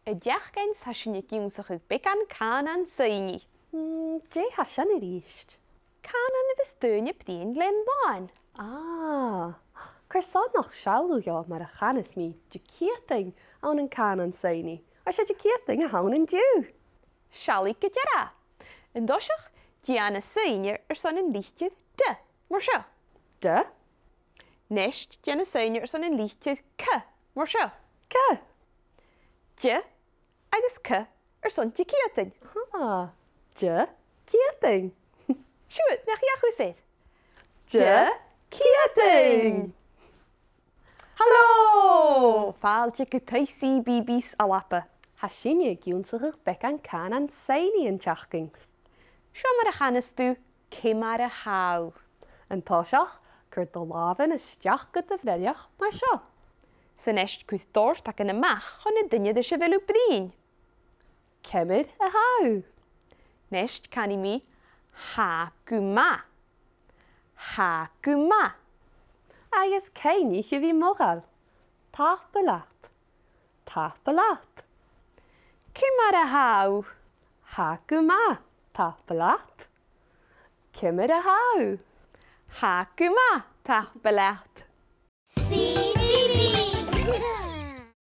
Y deachgain sa sin y ionnsaich beagan nan-soidhnidh. Dé ha sin ar ríist. Canan y fystyrne brin len blaen. Cyrson nach sialwyo mar a chanas mi dy cieting awn yn nan-soidhnidh. Ar si dy cieting a hawn yn diw. Siali gydera. Yn dosiach, diana soidhnidh son yn lichtyd dy. Mor sio. Dy? Nesht diana soidhnidh son yn lichtyd cy. Mor sio. Cy? Dy agus cy son dy cieting. Dy cieting. Siwyd, nech i achwy sydd. Dy cieting. Helo! Faal dy gyda'i CBeebies ALBA. Ha sin y ionnsaich beagan nan-soidhnidh yn tiachgings. Sio mar a chanas dw cym ar y haw. Yn tosiach, gyr dy lafyn ysdiach gyda frediach mar sio. Sy'n esht gwyth dorst ac yn y mach hon y dyniad y siafelu brin. Cymryd y haw. Nesht can I mi ha gwma. Ha gwma. Agus cain I chi fi mogal. Tapelat. Tapelat. Cym ar y haw. Ha gwma. Tapelat. Cymryd y haw. Ha gwma. Ta belet. CBeebies!